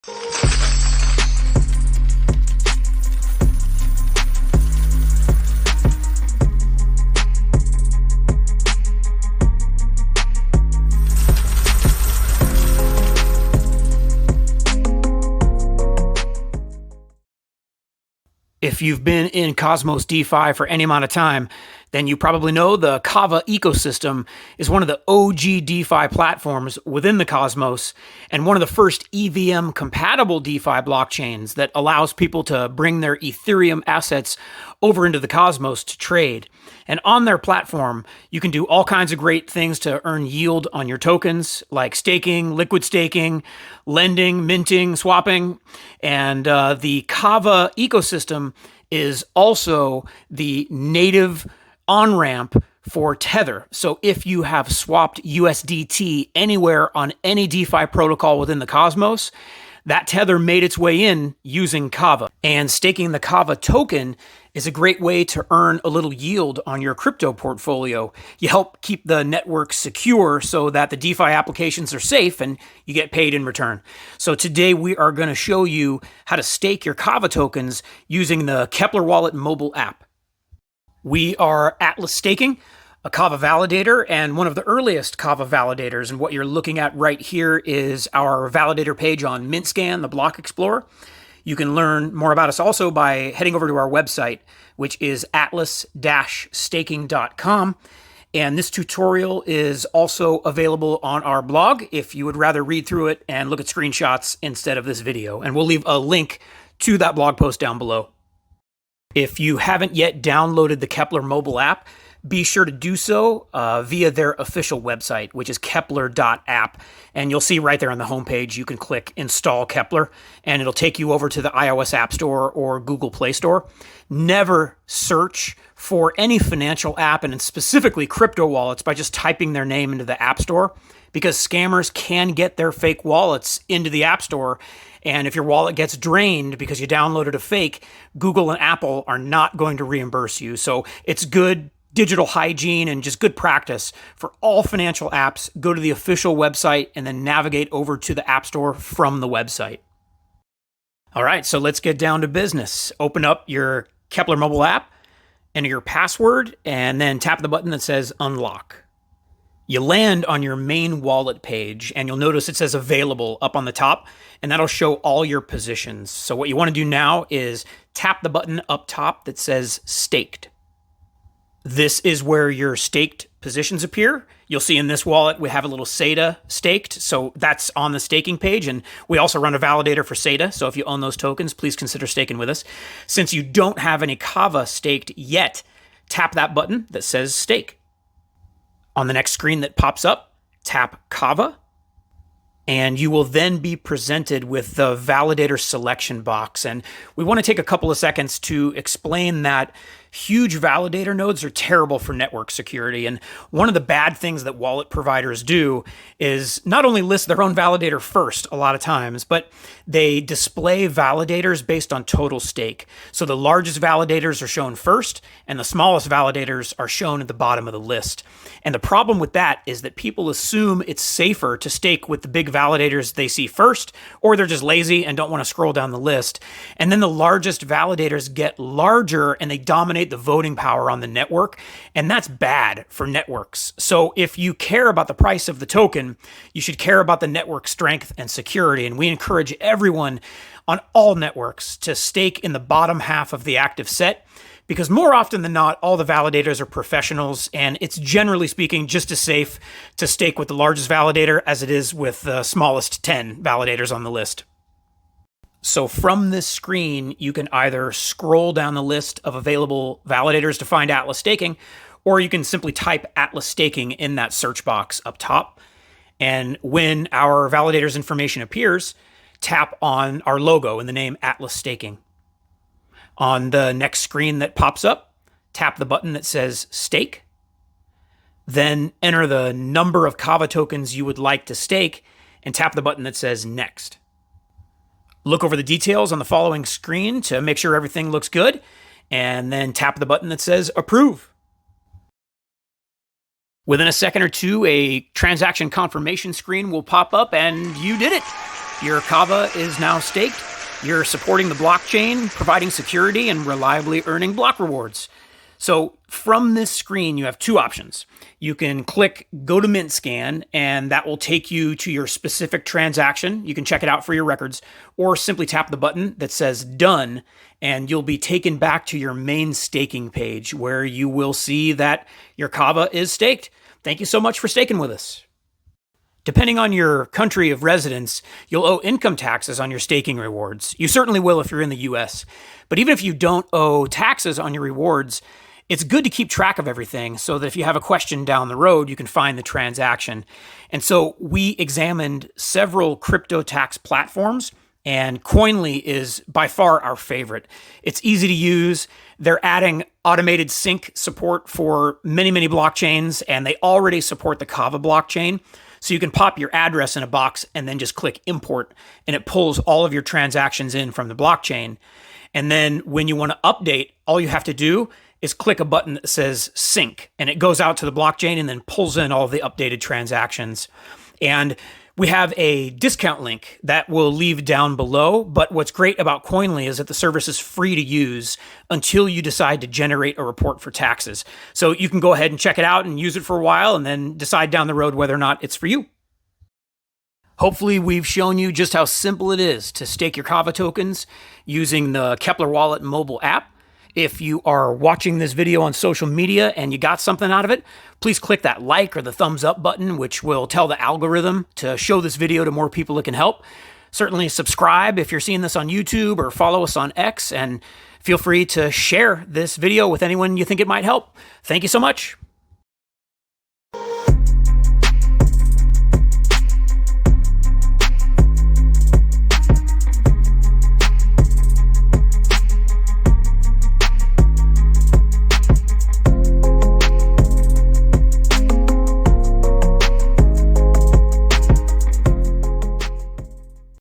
If you've been in Cosmos DeFi for any amount of time, then you probably know the KAVA ecosystem is one of the OG DeFi platforms within the Cosmos and one of the first EVM-compatible DeFi blockchains that allows people to bring their Ethereum assets over into the Cosmos to trade. And on their platform, you can do all kinds of great things to earn yield on your tokens, like staking, liquid staking, lending, minting, swapping. And the KAVA ecosystem is also the native on-ramp for Tether. So if you have swapped USDT anywhere on any DeFi protocol within the Cosmos, that Tether made its way in using KAVA. And staking the KAVA token is a great way to earn a little yield on your crypto portfolio. You help keep the network secure so that the DeFi applications are safe and you get paid in return. So today we are going to show you how to stake your KAVA tokens using the Keplr Wallet mobile app. We are Atlas Staking, a KAVA validator and one of the earliest KAVA validators. And what you're looking at right here is our validator page on MintScan, the block explorer. You can learn more about us also by heading over to our website, which is atlas-staking.com. And this tutorial is also available on our blog if you would rather read through it and look at screenshots instead of this video. And we'll leave a link to that blog post down below. If you haven't yet downloaded the Keplr mobile app, be sure to do so via their official website, which is keplr.app. And you'll see right there on the homepage, you can click Install Keplr, and it'll take you over to the iOS App Store or Google Play Store. Never search for any financial app, and specifically crypto wallets, by just typing their name into the App Store, because scammers can get their fake wallets into the App Store. And if your wallet gets drained because you downloaded a fake, Google and Apple are not going to reimburse you. So it's good digital hygiene and just good practice for all financial apps. Go to the official website and then navigate over to the App Store from the website. All right, so let's get down to business. Open up your Keplr mobile app, enter your password, and then tap the button that says unlock. You land on your main wallet page, and you'll notice it says available up on the top, and that'll show all your positions. So what you want to do now is tap the button up top that says staked. This is where your staked positions appear. You'll see in this wallet, we have a little SATA staked. So that's on the staking page. And we also run a validator for SATA. So if you own those tokens, please consider staking with us. Since you don't have any KAVA staked yet, tap that button that says stake. On the next screen that pops up, tap KAVA. And you will then be presented with the validator selection box. And we want to take a couple of seconds to explain that huge validator nodes are terrible for network security. And one of the bad things that wallet providers do is not only list their own validator first a lot of times, but they display validators based on total stake. So the largest validators are shown first, and the smallest validators are shown at the bottom of the list. And the problem with that is that people assume it's safer to stake with the big validators they see first, or they're just lazy and don't want to scroll down the list. And then the largest validators get larger and they dominate the voting power on the network. And that's bad for networks. So if you care about the price of the token, you should care about the network strength and security. And we encourage everyone on all networks to stake in the bottom half of the active set, because more often than not, all the validators are professionals, and it's generally speaking just as safe to stake with the largest validator as it is with the smallest 10 validators on the list. So from this screen, you can either scroll down the list of available validators to find Atlas Staking, or you can simply type Atlas Staking in that search box up top. And when our validator's information appears, tap on our logo in the name Atlas Staking. On the next screen that pops up, tap the button that says stake. Then enter the number of KAVA tokens you would like to stake and tap the button that says next. Look over the details on the following screen to make sure everything looks good, and then tap the button that says approve. Within a second or two, a transaction confirmation screen will pop up and you did it. Your KAVA is now staked. You're supporting the blockchain, providing security, and reliably earning block rewards. So from this screen, you have two options. You can click Go to Mint Scan, and that will take you to your specific transaction. You can check it out for your records, or simply tap the button that says Done, and you'll be taken back to your main staking page where you will see that your KAVA is staked. Thank you so much for staking with us. Depending on your country of residence, you'll owe income taxes on your staking rewards. You certainly will if you're in the US. But even if you don't owe taxes on your rewards, it's good to keep track of everything so that if you have a question down the road, you can find the transaction. And so we examined several crypto tax platforms, and Coinly is by far our favorite. It's easy to use. They're adding automated sync support for many, many blockchains, and they already support the KAVA blockchain. So you can pop your address in a box and then just click import, and it pulls all of your transactions in from the blockchain. And then when you want to update, all you have to do is click a button that says sync, and it goes out to the blockchain and then pulls in all the updated transactions. And we have a discount link that we'll leave down below, but what's great about Coinly is that the service is free to use until you decide to generate a report for taxes. So you can go ahead and check it out and use it for a while and then decide down the road whether or not it's for you. Hopefully we've shown you just how simple it is to stake your KAVA tokens using the Keplr Wallet mobile app. If you are watching this video on social media and you got something out of it, please click that like or the thumbs up button, which will tell the algorithm to show this video to more people it can help. Certainly subscribe if you're seeing this on YouTube, or follow us on X, and feel free to share this video with anyone you think it might help. Thank you so much.